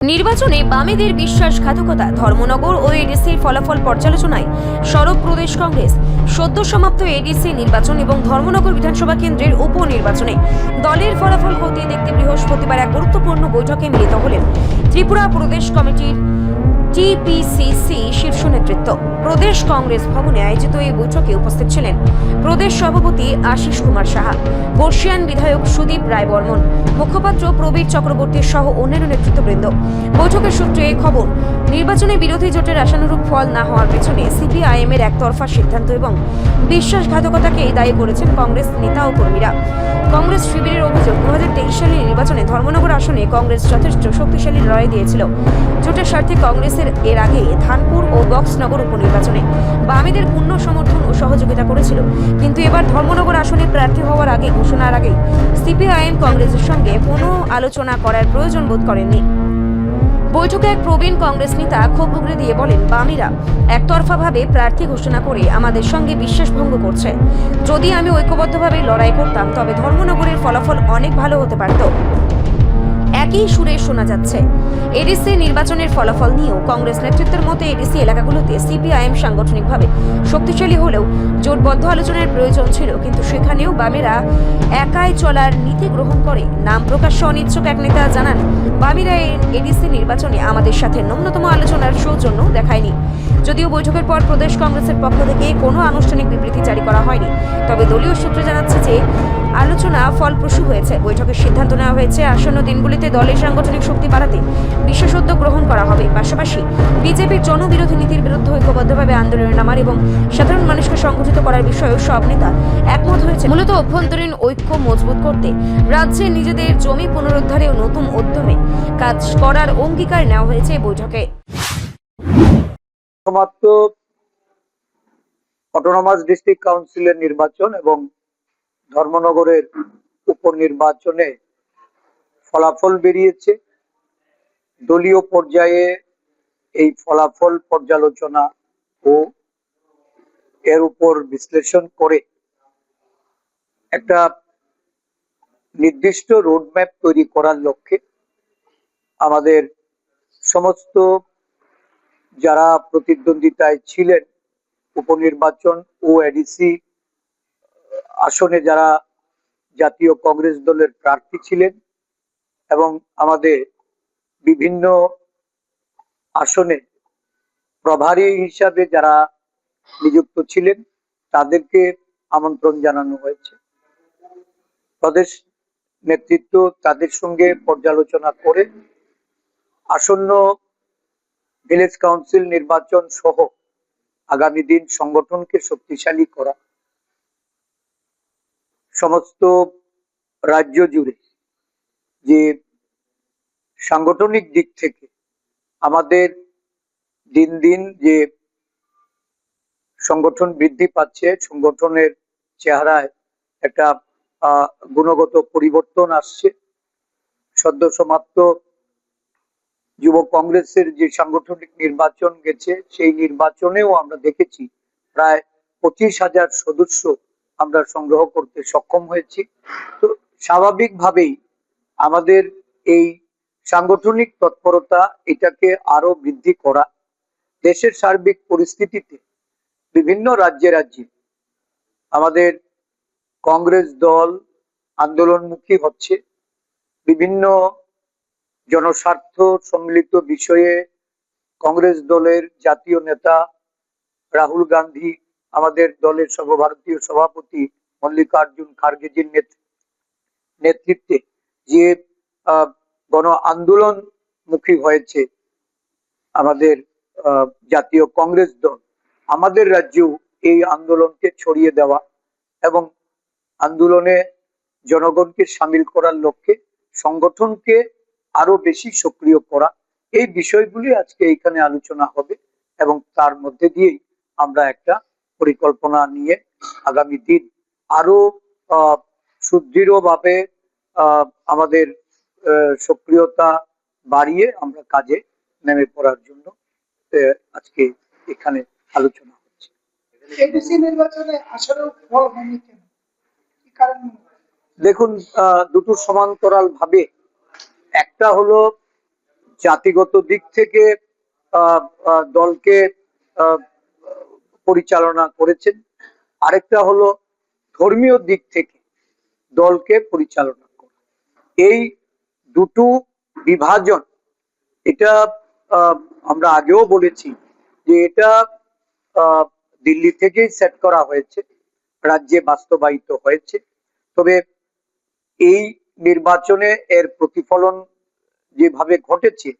নির্বাচনে বামেদের বিশ্বাসঘাতকতা, ধর্মনগর ও এডিসির ফলাফল পর্যালোচনায় সরব প্রদেশ কংগ্রেস। সদ্য সমাপ্ত এডিসি নির্বাচন এবং ধর্মনগর বিধানসভা কেন্দ্রের উপনির্বাচনে দলের ফলাফল খতিয়ে দেখতে বৃহস্পতিবার এক গুরুত্বপূর্ণ বৈঠকে মিলিত হলেন ত্রিপুরা প্রদেশ কমিটির টিপিসিসি শীর্ষ নেতৃত্ব। প্রদেশ কংগ্রেস ভবনে আয়োজিত এই বৈঠকে উপস্থিত ছিলেন প্রদেশ সভাপতি আশিস কুমার সাহা, বর্ষিয়ান বিধায়ক সুদীপ রায় বর্মন, মুখপাত্র প্রবীর চক্রবর্তী সহ অন্যান্য নেতৃত্ববৃন্দ। বৈঠকের সূত্রে খবর, নির্বাচনে বিরোধী জোটের আশানুরূপ ফল না হওয়ার পেছনে সিপিআইএম এর একতরফা সিদ্ধান্ত এবং বিশ্বাসঘাতকতাকেই দায়ী করেছেন কংগ্রেস নেতা ও কর্মীরা। কংগ্রেস শিবিরের অভিযোগ, 2023 সালের নির্বাচনে ধর্মনগর আসনে কংগ্রেস যথেষ্ট শক্তিশালী লড়াই দিয়েছিল। জোটের স্বার্থে কংগ্রেসের এর আগে ধানপুর ও বক্সনগর উপনির্বাচনে বামেদের পূর্ণ সমর্থন ও সহযোগিতা করেছিল, কিন্তু এবার ধর্মনগর আসনে প্রার্থী হওয়ার আগে ঘোষণার আগে সিপিআইএম কংগ্রেসের সঙ্গে কোনো আলোচনা করার প্রয়োজন বোধ করেননি। বৈঠকে এক প্রবীণ কংগ্রেস নেতা ক্ষোভ উগরে দিয়ে বলেন, বামেরা একতরফাভাবে প্রার্থী ঘোষণা করে আমাদের সঙ্গে বিশ্বাস ভঙ্গ করছে। যদি আমি ঐক্যবদ্ধভাবে লড়াই করতাম তবে ধর্মনগরের ফলাফল অনেক ভালো হতে পারত। একই সুরে শোনা যাচ্ছে এডিসি নির্বাচনের ফলাফল নিয়েও কংগ্রেস নেতৃত্বের মতে এডিসি এলাকাগুলোতে সিপিআইএম সাংগঠনিকভাবে শক্তিশালী হলেও জোটবদ্ধ আলোচনার প্রয়োজন ছিল, কিন্তু সেখানেও বামেরা একাই চলার নীতি গ্রহণ করে। নাম প্রকাশ্যে অনিচ্ছুক এক নেতা জানান, বামেরা এডিসি নির্বাচনে আমাদের সাথে ন্যূনতম আলোচনার সৌজন্য দেখায়নি। যদিও বৈঠকের পর প্রদেশ কংগ্রেসের পক্ষ থেকে কোনো আনুষ্ঠানিক বিবৃতি জারি করা হয়নি, তবে দলীয় সূত্রে জানাচ্ছে যে আলোচনা ফলপ্রসূ হয়েছে। বৈঠকের সিদ্ধান্ত নেওয়া হয়েছে আসন্ন দিনগুলিতে দলের সাংগঠনিক শক্তি বাড়াতে বিশেষ উদ্যোগ গ্রহণ করা হবে। পাশাপাশি বিজেপির জনবিরোধী নীতির বিরুদ্ধে ঐক্যবদ্ধভাবে আন্দোলনে নামার এবং সাধারণ মানুষকে সংগঠিত করার বিষয়েও সব নেতা একমত হয়েছে। মূলত অভ্যন্তরীণ ঐক্য মজবুত করতে রাজ্যে নিজেদের জমি পুনরুদ্ধারে ও নতুন উদ্যমে কাজ করার অঙ্গীকার নেওয়া হয়েছে বৈঠকে। সমাপ্ত অটোনমাস ডিস্ট্রিক্ট কাউন্সিলের নির্বাচন এবং ধর্মনগরের উপনির্বাচনে ফলাফল বেরিয়েছে। দলীয় পর্যায়ে এই ফলাফল পর্যালোচনা ও এর উপর বিশ্লেষণ করে একটা নির্দিষ্ট রোডম্যাপ তৈরি করার লক্ষ্যে আমাদের সমস্ত যারা প্রতিদ্বন্দ্বিতায় ছিলেন উপনির্বাচন ও এডিসি আসনে যারা জাতীয় কংগ্রেস দলের প্রার্থী ছিলেন এবং আমাদের বিভিন্ন আসনে প্রভারী হিসাবে যারা নিযুক্ত ছিলেন তাদেরকে আমন্ত্রণ জানানো হয়েছে। প্রদেশ নেতৃত্ব তাদের সঙ্গে পর্যালোচনা করে আসন্ন ভিলেজ কাউন্সিল নির্বাচন সহ আগামী দিন সংগঠনকে শক্তিশালী করা, সমস্ত রাজ্য জুড়ে যে সাংগঠনিক দিক থেকে আমাদের দিন দিন যে সংগঠন বৃদ্ধি পাচ্ছে, সংগঠনের চেহারায় একটা গুণগত পরিবর্তন আসছে। সদ্য সমাপ্ত যুব কংগ্রেসের যে সাংগঠনিক নির্বাচন গেছে সেই নির্বাচনেও আমরা দেখেছি প্রায় 25,000 সদস্য আমরা সংগ্রহ করতে সক্ষম হয়েছি। তো স্বাভাবিকভাবেই আমাদের এই সাংগঠনিক তৎপরতা এটাকে আরো বৃদ্ধি করা, দেশের সার্বিক পরিস্থিতিতে বিভিন্ন রাজ্যে রাজ্যে আমাদের কংগ্রেস দল আন্দোলনমুখী হচ্ছে। বিভিন্ন জনস্বার্থ সম্মিলিত বিষয়ে কংগ্রেস দলের জাতীয় নেতা রাহুল গান্ধী, আমাদের দলের সর্বভারতীয় সভাপতি মল্লিকার্জুন খার্গেজির নেতৃত্বে যে গণ আন্দোলন মুখী হয়েছে আমাদের জাতীয় কংগ্রেস দল, আমাদের রাজ্যেও এই আন্দোলনকে ছড়িয়ে দেওয়া এবং আন্দোলনে জনগণকে সামিল করার লক্ষ্যে সংগঠনকে আরো বেশি সক্রিয় করা, এই বিষয়গুলি আজকে এখানে আলোচনা হবে এবং তার মধ্যে দিয়েই আমরা একটা পরিকল্পনা নিয়ে আগামী দিন আরো সুদৃঢ়ভাবে আমাদের সক্রিয়তা বাড়িয়ে আমরা কাজে নেমে পড়ার জন্য আজকে এখানে আলোচনা হচ্ছে। দেখুন, দুটো সমান্তরাল ভাবে, একটা হলো জাতিগত দিক থেকে দলকে আহ, পরিচালনা করেছেন, আরেকটা হলো ধর্মীয় দিক থেকে দলকে পরিচালনা করা। এই দুটো বিভাজন, এটা আমরা আগেও বলেছি যে এটা দিল্লি থেকেই সেট করা হয়েছে, রাজ্যে বাস্তবায়িত হয়েছে। তবে এই নির্বাচনে এর প্রতিফলন যেভাবে ঘটেছে,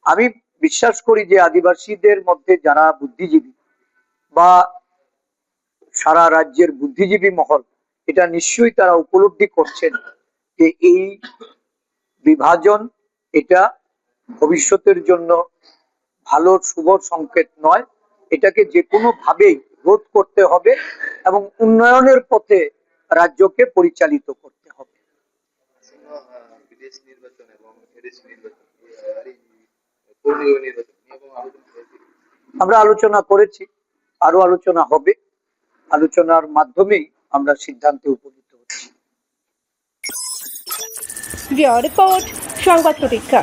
আমি বিশ্বাস করি যে আদিবাসীদের মধ্যে যারা বুদ্ধিজীবী বা সারা রাজ্যের বুদ্ধিজীবী মহল, এটা নিশ্চয়ই তারা উপলব্ধি করছেন যে এই বিভাজন এটা ভবিষ্যতের জন্য ভালো শুভ সংকেত নয়। এটাকে যে কোনো ভাবেই রোধ করতে হবে এবং উন্নয়নের পথে রাজ্যকে পরিচালিত করতে হবে। বিদেশ নির্বাচন এবং এদেশ নির্বাচন নির্বাচন আমরা আলোচনা করেছি, আরো আলোচনা হবে, আলোচনার মাধ্যমেই আমরা সিদ্ধান্তে উপনীত হচ্ছি। রিপোর্ট সংবাদ প্রতীক্ষা।